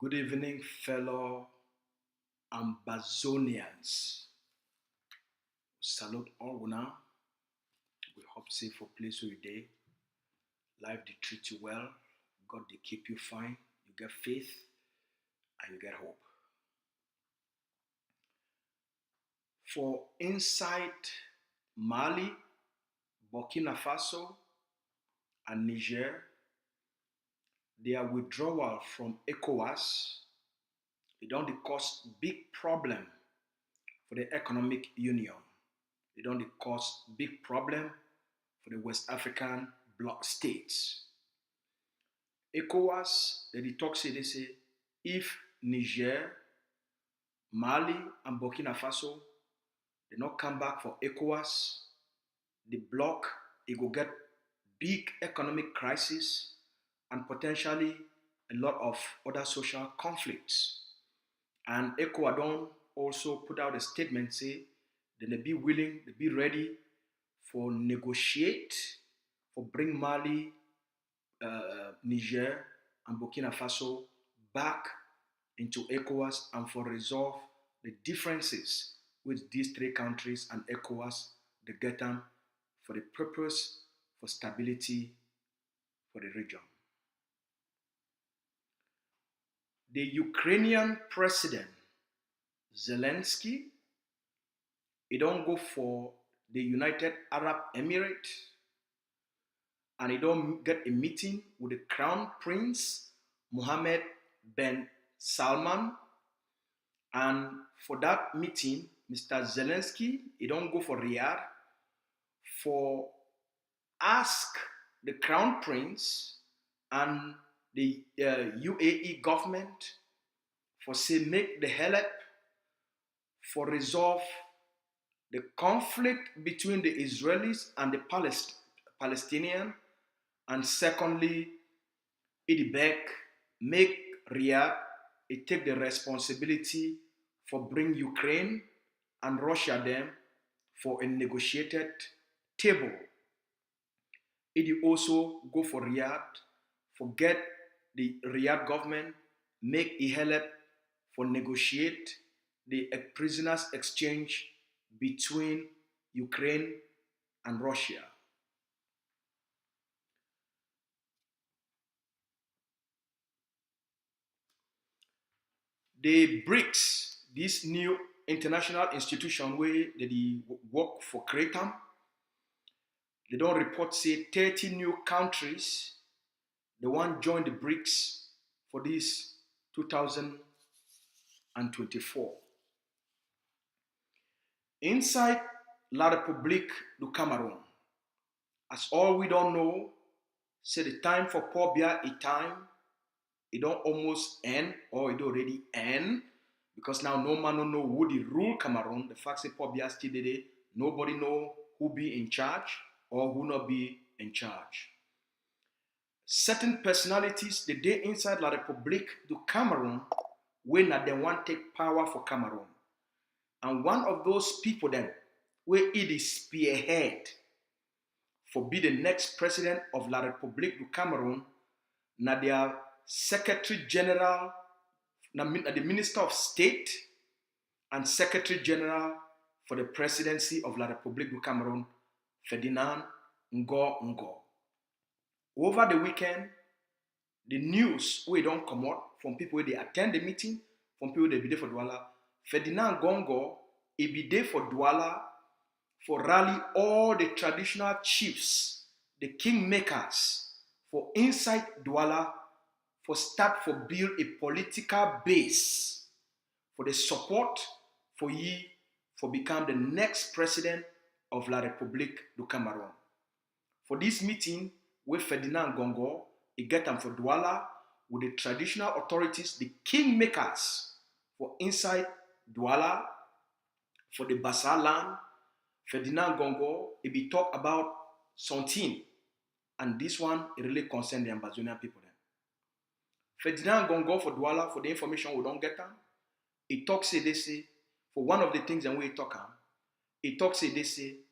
Good evening, fellow Ambazonians. Salute all now. We hope safe for place where you day. Life they treat you well. God they keep you fine. You get faith and you get hope. For inside Mali, Burkina Faso, and Niger, their withdrawal from ECOWAS, it don't cause big problem for the economic union. It don't cause big problem for the West African bloc states. ECOWAS, they talk say they say if Niger, Mali, and Burkina Faso they not come back for ECOWAS, the bloc it will get big economic crisis and potentially a lot of other social conflicts. And ECOWAS don't also put out a statement say they be willing, they be ready for negotiate, for bring Mali, Niger, and Burkina Faso back into ECOWAS and for resolve the differences with these three countries and ECOWAS, they get them for the purpose for stability for the region. The Ukrainian president Zelensky, he don't go for the United Arab Emirates and he don't get a meeting with the Crown Prince Mohammed bin Salman. And for that meeting, Mr. Zelensky, he don't go for Riyadh for ask the Crown Prince and the UAE government for say make the help for resolve the conflict between the Israelis and the Palestinian, and secondly, it back make Riyadh it take the responsibility for bring Ukraine and Russia them for a negotiated table. It also go for Riyadh, forget the Riyadh government, make a help for negotiate the prisoners exchange between Ukraine and Russia. The BRICS, this new international institution where they work for Cretam, they don't report say 30 new countries they want join the BRICS for this 2024. Inside La République du Cameroun, as all we don't know, say the time for Paul Biya is time, it don't almost end or it already end because now no man don't know who the rule Cameroon. The fact say Paul Biya still there, nobody know who be in charge or who not be in charge. Certain personalities the day inside La République du Cameroun when they want take power for Cameroon. And one of those people then, where it is spearhead for be the next president of La République du Cameroon, na their Secretary General, na the Minister of State and Secretary General for the presidency of La République du Cameroon, Ferdinand Ngoh Ngoh. Over the weekend, the news we don't come out from people where they attend the meeting, from people they be there for Douala. Ferdinand Ngoh Ngoh, he be there for Douala for rally all the traditional chiefs, the kingmakers, for inside Douala, for start for build a political base for the support for ye for become the next president of La République du Cameroun. For this meeting with Ferdinand Ngoh Ngoh, he get them for Douala with the traditional authorities, the kingmakers for inside Douala, for the Bassa land. Ferdinand Ngoh Ngoh, he be talk about something, and this one it really concern the Ambazonia people. Ferdinand Ngoh Ngoh for Douala, for the information we don't get them, he talks say they say, for one of the things and we talk on, he talks say they say,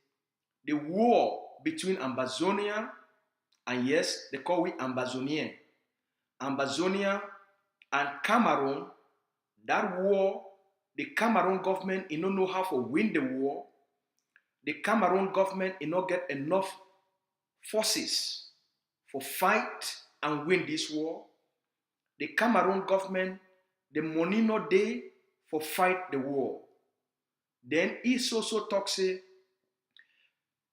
the war between Ambazonia and yes, they call it Ambazonian. Ambazonia And Cameroon, that war, the Cameroon government, don't know how to win the war. The Cameroon government, not get enough forces for fight and win this war. The Cameroon government, the money not there for fight the war. Then he also talks say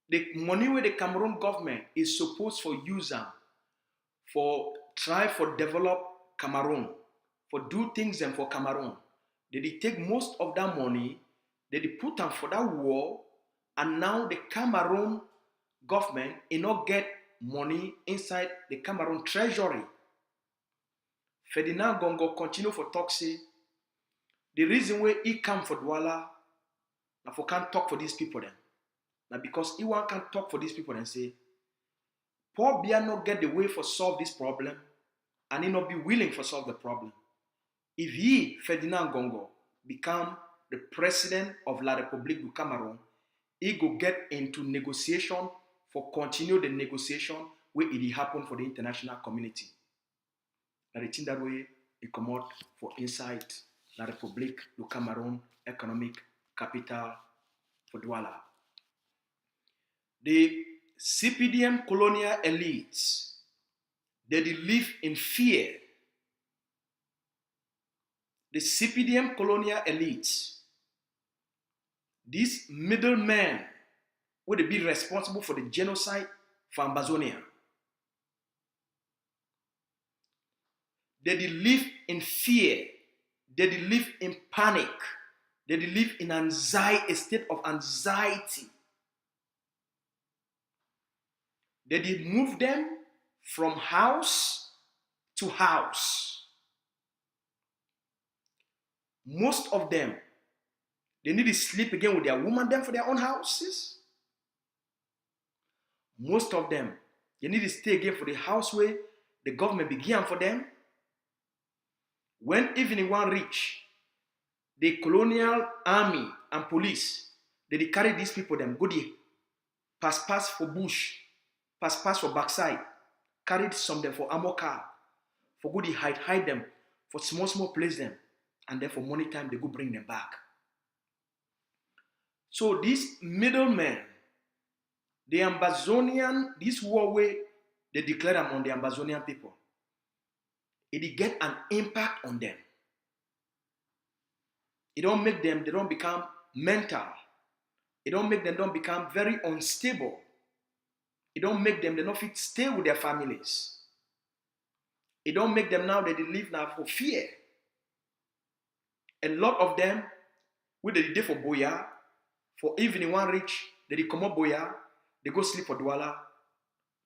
the money where the Cameroon government is supposed for use them for try for develop Cameroon, for do things and for Cameroon. They take most of that money, they put them for that war, and now the Cameroon government not get money inside the Cameroon treasury. Ferdinand Ngoh Ngoh continue for talk say the reason why he come for Douala now for can't talk for these people then. Now because he can't talk for these people and say Paul Biya not get the way for solve this problem and he not be willing for solve the problem. If he, Ferdinand Ngoh Ngoh, become the president of La République du Cameroon, he go get into negotiation for continue the negotiation where it happen for the international community. And the thing that way it come out for inside La République du Cameroon economic capital for Douala. The CPDM colonial elites, they live in fear. The CPDM colonial elites, these middlemen would be responsible for the genocide for Ambazonia. They live in fear. They live in panic. They live in anxiety, a state of anxiety. They did move them from house to house. Most of them, they need to sleep again with their woman them for their own houses. Most of them, they need to stay again for the house where the government began for them. When evening one reach, the colonial army and police, they carry these people them, go there, pass for bush, pass for backside, carried some them for armor car, for good hide them, for small place them, and then for money time they go bring them back. So these middlemen, the Ambazonian, this war way, they declare them on the Ambazonian people. It get an impact on them. It don't make them, they don't become mental. It don't make them don't become very unstable. It don't make them, they don't fit stay with their families. It don't make them now that they live now for fear. A lot of them, with the day for Biya, for evening one reach, they come up Biya, they go sleep for Douala.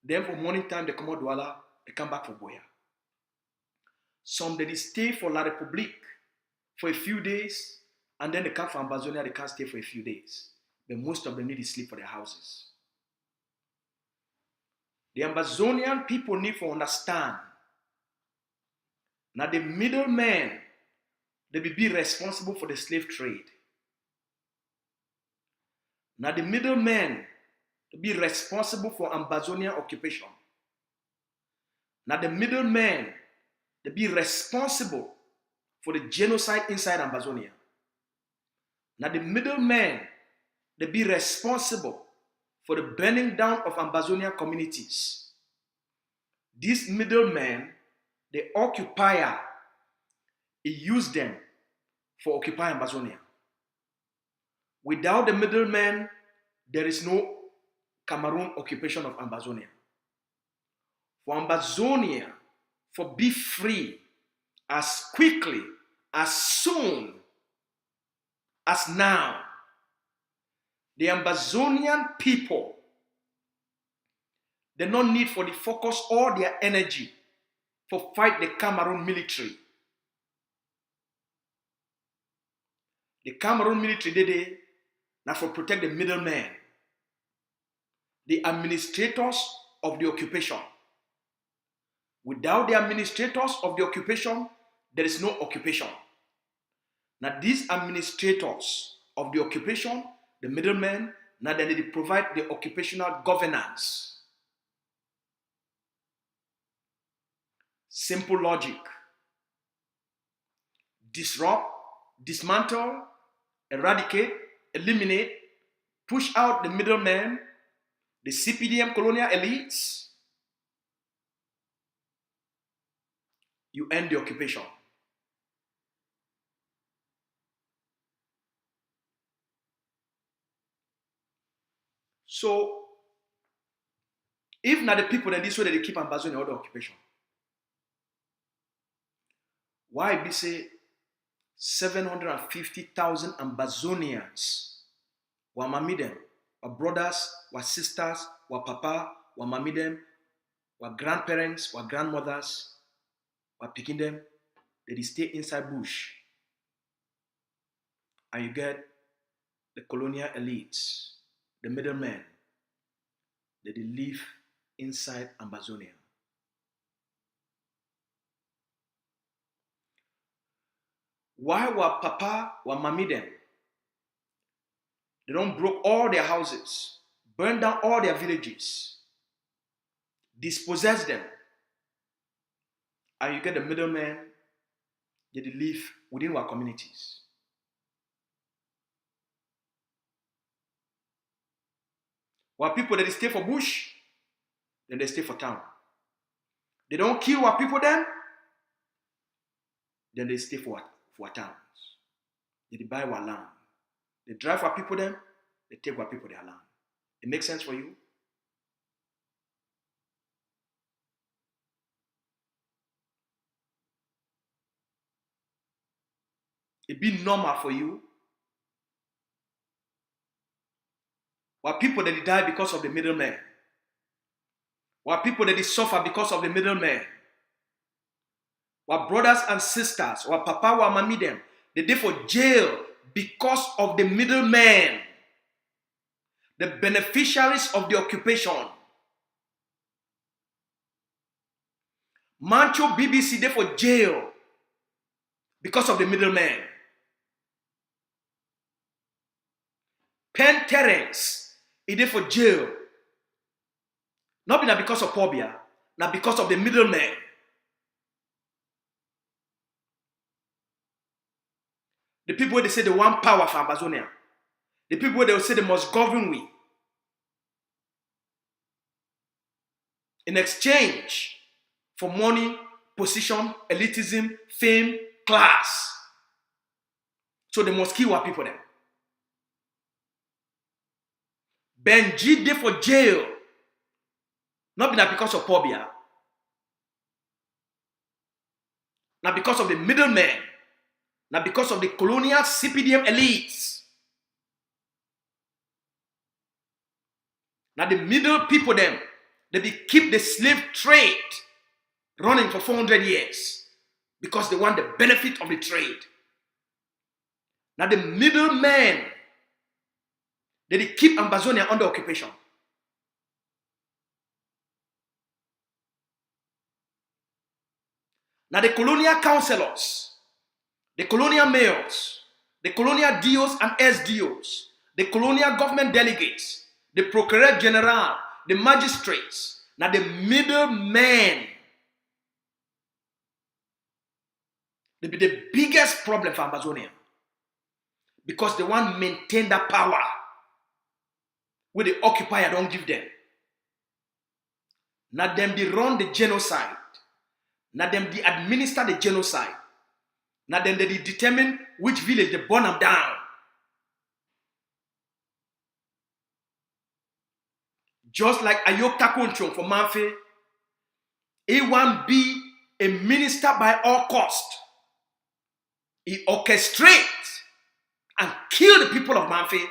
Then for morning time, they come out Douala, they come back for Biya. Some they stay for La République for a few days, and then they come from Ambazonia, they can't stay for a few days. But most of them need to sleep for their houses. The Ambazonian people need to understand now the middlemen, they will be responsible for the slave trade. Now the middlemen will be responsible for Ambazonian occupation. Now the middlemen, they be responsible for the genocide inside Ambazonia. Now the middlemen, they be responsible for the burning down of Ambazonian communities. These middlemen, the occupier, he used them for occupying Ambazonia. Without the middlemen, there is no Cameroon occupation of Ambazonia. For Ambazonia, for be free as quickly, as soon as now, the Ambazonian people, they don't need for the focus all their energy for fight the Cameroon military. The Cameroon military they now for protect the middlemen, the administrators of the occupation. Without the administrators of the occupation, there is no occupation. Now these administrators of the occupation, the middlemen, now they provide the occupational governance. Simple logic. disrupt, dismantle, eradicate, eliminate, push out the middlemen, the CPDM colonial elites, you end the occupation. So, if not the people that this way they keep Ambazonia under occupation, why be say 750,000 Ambazonians were mami them, were brothers, were sisters, were papa, were mami them, were grandparents, were grandmothers, were picking them, they stay inside bush. And you get the colonial elites, the middlemen, that they live inside Ambazonia. Why were papa, were mami them? They don't broke all their houses, burn down all their villages, dispossess them. And you get the middlemen, that they live within our communities. While people that they stay for bush, then they stay for town. They don't kill our people then they stay for towns. They buy our land. They drive our people then, they take our people their land. It makes sense for you? It be normal for you. While people that they die because of the middlemen. While people that they suffer because of the middlemen. While brothers and sisters, while papa, while mami them, they dey for jail because of the middlemen. The beneficiaries of the occupation. Mancho BBC dey for jail because of the middlemen. Penn Terence, he dey for jail. Not because of Pobia, not because of the middlemen. The people where they say they want power for Ambazonia. The people where they will say they must govern we. In exchange for money, position, elitism, fame, class. So they must kill our people then. Benji dey for jail. Not because of Pobia. Not because of the middlemen. Not because of the colonial CPDM elites. Now the middle people them, they keep the slave trade running for 400 years because they want the benefit of the trade. Now the middlemen, they keep Ambazonia under occupation. Now the colonial councillors, the colonial mayors, the colonial DOs and SDOs, the colonial government delegates, the procureur general, the magistrates, now the middlemen, they be the biggest problem for Ambazonia because they want to maintain that power where the occupier don't give them. Now them they run the genocide. Now them they administer the genocide. Now then they determine which village they burn them down. Just like Ayok Takunchong for Manfe, he want be a minister by all cost. He orchestrates and kill the people of Manfe.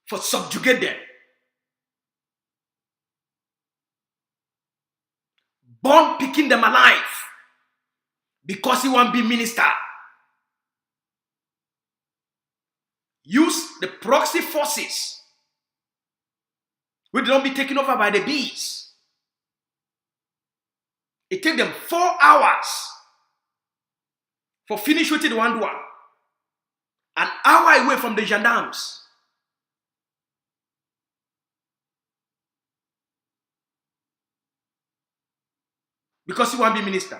For subjugate them. Born picking them alive because he want to be minister. Use the proxy forces which don't be taken over by the bees. It take them 4 hours for finish with it one. An hour away from the gendarmes. because he want to be minister.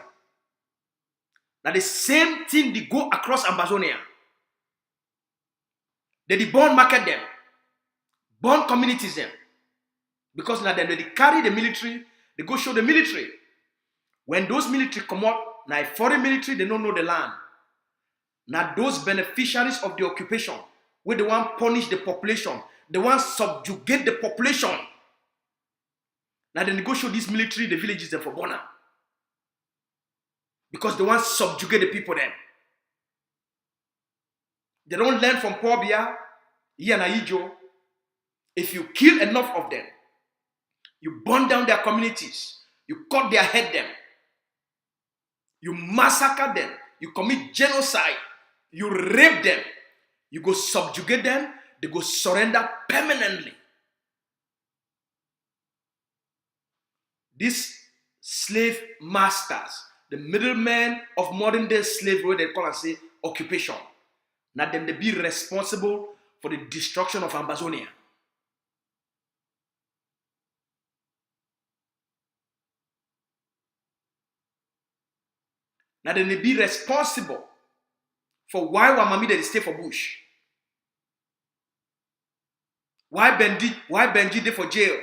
Now the same thing they go across Ambazonia. They born market them, born communities them. Because now they carry the military, they go show the military. When those military come out, now foreign military, they don't know the land. Now those beneficiaries of the occupation, where they want punish the population, they want subjugate the population. Now then they go show this military the villages them for Bona. Because they want subjugate the people then. They don't learn from Paul Biya, Ijo. If you kill enough of them, you burn down their communities, you cut their head them, you massacre them, you commit genocide, you rape them, you go subjugate them, they go surrender permanently. These slave masters, the middlemen of modern day slavery, they call and say occupation. Now then they be responsible for the destruction of Ambazonia. Now then they be responsible for why Wamami they stay for bush. Why Benji they for jail?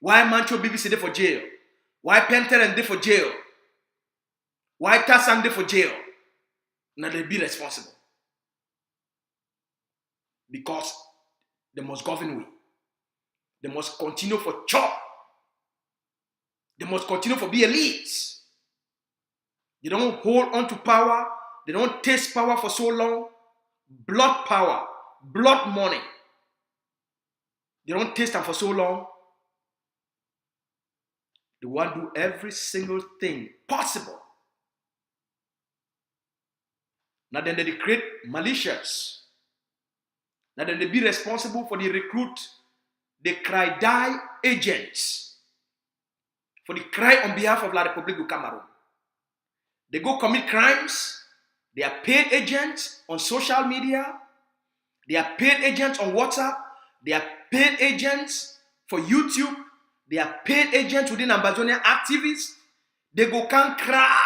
Why Mancho BBC they for jail? Why Penteren they for jail? Why Tassan they for jail? Now they be responsible. Because they must govern we. They must continue for chop. They must continue for be elites. They don't hold on to power. They don't taste power for so long. Blood power, blood money. They don't taste them for so long. They want to do every single thing possible. Now then they create militias. Now then they be responsible for the recruit, the cry die agents. For the cry on behalf of La République du Cameroun. They go commit crimes. They are paid agents on social media. They are paid agents on WhatsApp. They are paid agents for YouTube. They are paid agents within Ambazonia activists. They go can cry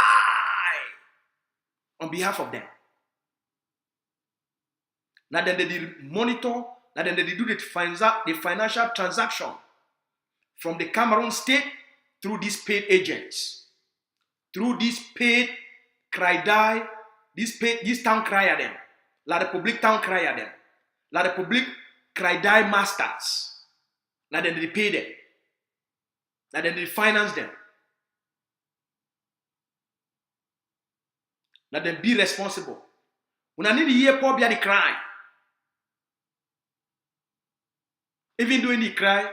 on behalf of them. Now then they monitor. Now then they do the financial transaction from the Cameroon state through these paid agents. Through these paid cry die, this town crier them. La République town crier them. La République cry die masters. Now then they pay them. Now then they finance them. Now then be responsible. When I need to hear Paul Biya the cry. Even though they cry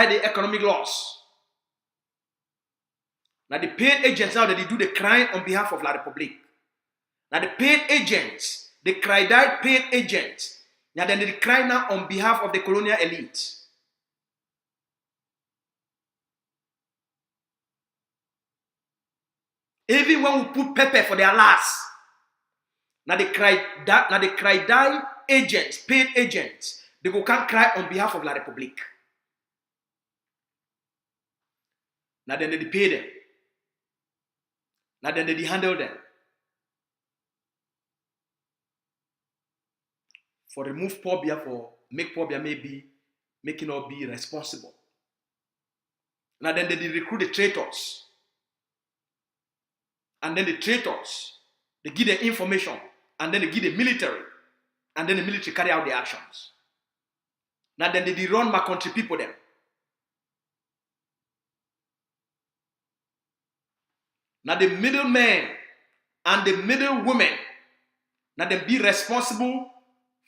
the economic loss. Now the paid agents now that they do the crime on behalf of La République. Now the paid agents, the cry die paid agents. Now then they cry now on behalf of the colonial elite. Even when we put pepper for their last. Now they cry die agents, paid agents, they go can't cry on behalf of La République. Now then they pay them. Now then they handle them. For remove Paul Biya for make Paul Biya maybe making us be responsible. Now then they recruit the traitors. And then the traitors, they give the information, and then they give the military, and then the military carry out the actions. Now then they run my country people them. Now the middlemen and the middle women, now they be responsible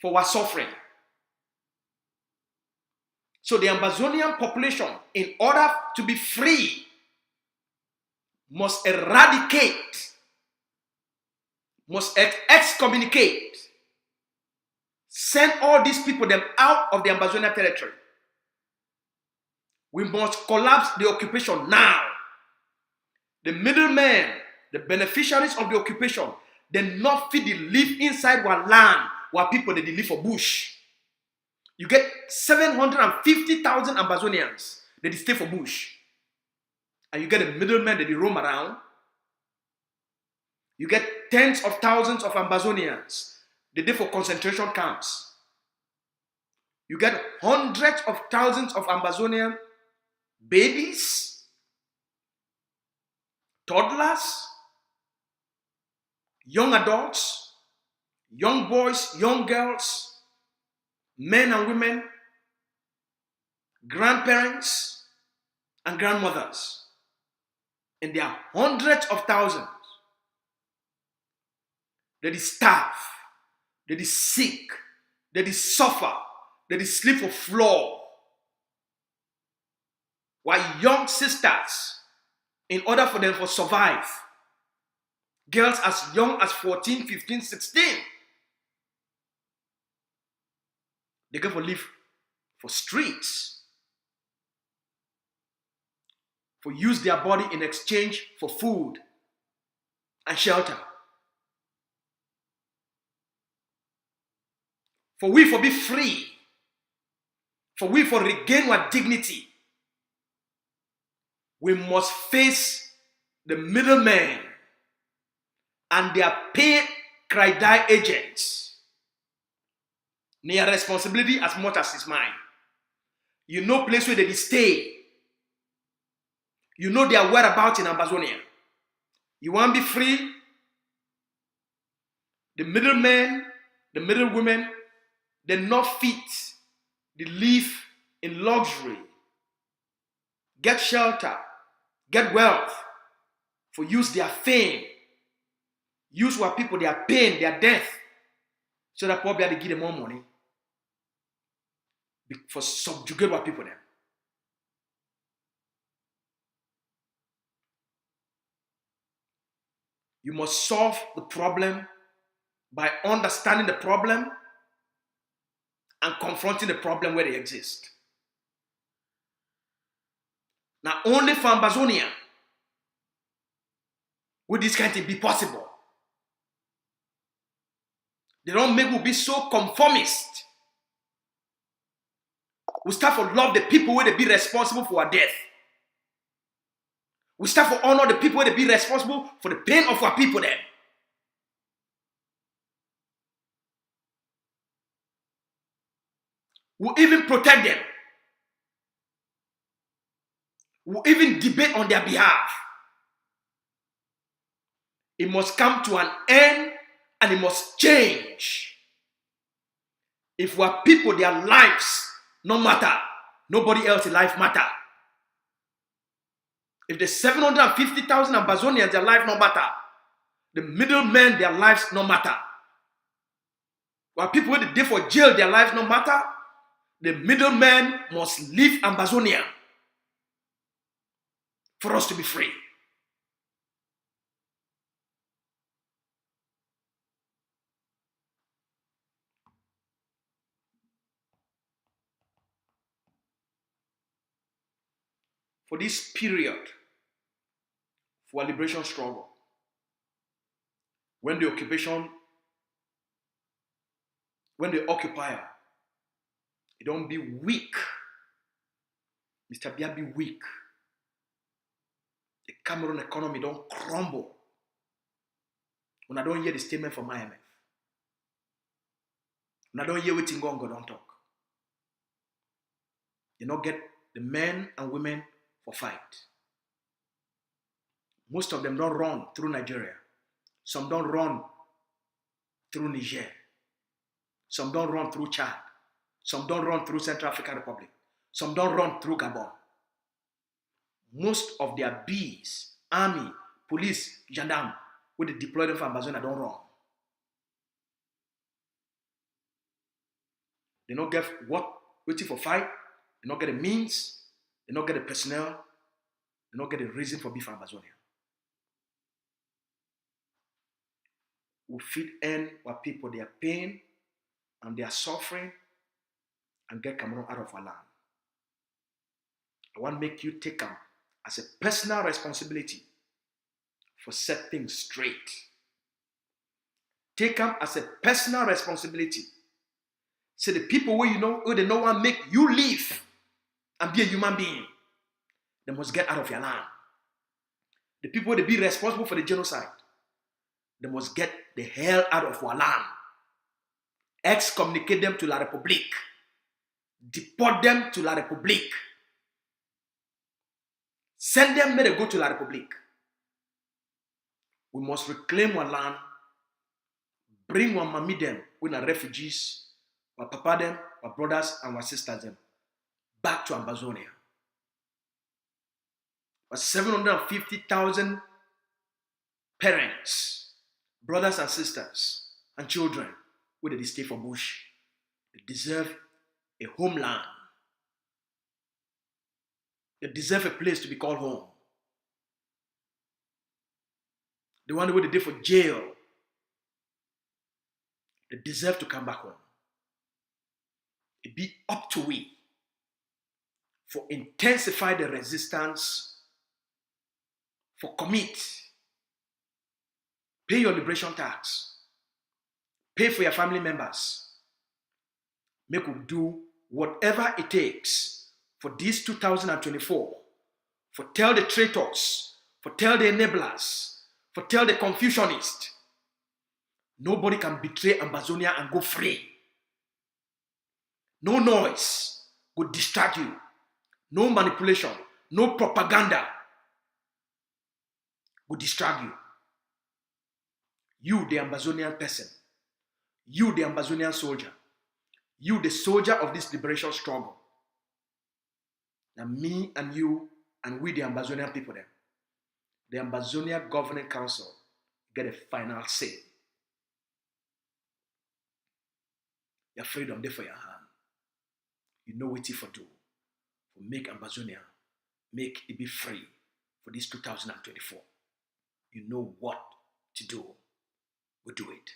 for our suffering. So the Ambazonian population, in order to be free, must eradicate, must excommunicate, send all these people them out of the Ambazonia territory. We must collapse the occupation now. The middlemen, the beneficiaries of the occupation, they not fit to live inside our land where people they live for bush. You get 750,000 Ambazonians that stay for bush. and you get a middleman that they roam around. You get tens of thousands of Ambazonians. They did for concentration camps. You get hundreds of thousands of Ambazonian babies, toddlers, young adults, young boys, young girls, men and women, grandparents and grandmothers. And there are hundreds of thousands that is starve, that is sick, that is suffer, that is sleep for floor. While young sisters, in order for them to survive, girls as young as 14, 15, 16, they go for live for streets, for use their body in exchange for food and shelter. For we for be free, for we for regain our dignity, we must face the middlemen and their paid cry agents. Their responsibility as much as is mine. You know place where they stay. You know their whereabouts in Ambazonia. You want to be free? The middlemen, the middlewomen, they're not fit. They live in luxury. Get shelter. Get wealth. For use their fame. Use what people, their pain, their death. So that probably they give them more money. For subjugate what people them. You must solve the problem by understanding the problem and confronting the problem where they exist. Now, only for Ambazonia will this kind of thing be possible. They don't make us be so conformist. We start to love the people where they be responsible for our death. We start to honor the people where they be responsible for the pain of our people then. We'll even protect them. We'll even debate on their behalf. It must come to an end and it must change. If our people, their lives no matter, nobody else's life matter. If the 750,000 Ambazonians, their life no matter, the middlemen, their lives no matter. While people with the day for jail, their lives no matter, the middlemen must leave Ambazonia for us to be free. For this period, for our liberation struggle, when the occupier, it don't be weak. Mr. Biya be weak. The Cameroon economy don't crumble. When I don't hear the statement from IMF. When I don't hear what Ngoh Ngoh don't talk. They not get the men and women for fight. Most of them don't run through Nigeria. Some don't run through Niger. Some don't run through Chad. Some don't run through Central African Republic. Some don't run through Gabon. Most of their bees, army, police, gendarme, with the deployed for Ambazonia don't run. They don't get waiting for fight. They don't get the means. They don't get the personnel. They don't get the reason for being for Ambazonia. We fit end what people their pain and their suffering and get Cameroon out of our land. I want to make you take them as a personal responsibility for set things straight. Take them as a personal responsibility. Say the people where you know, who they know want make you live and be a human being, they must get out of your land. the people they be responsible for the genocide, they must get the hell out of our land. Excommunicate them to La République. Deport them to La République. Send them, may they go to La République. We must reclaim our land, bring our mommy them, when are refugees, our papa them, our brothers and our sisters them, back to Ambazonia. But 750,000 parents, brothers and sisters, and children, where they stay for bush, they deserve a homeland. They deserve a place to be called home. The one where they did for jail, they deserve to come back home. It be up to we for intensify the resistance, for commit, pay your liberation tax, pay for your family members, make we do whatever it takes for this 2024, for tell the traitors, for tell the enablers, for tell the confucianists, nobody can betray Ambazonia and go free. No noise would distract you. No manipulation, no propaganda would distract you. You, the Ambazonian person, you, the Ambazonian soldier, you, the soldier of this liberation struggle, and me and you and we, the Ambazonian people, then, the Ambazonia Governing Council get a final say. Your freedom there for your hand. You know what for do. For make Ambazonia, make it be free for this 2024. You know what to do. We do it.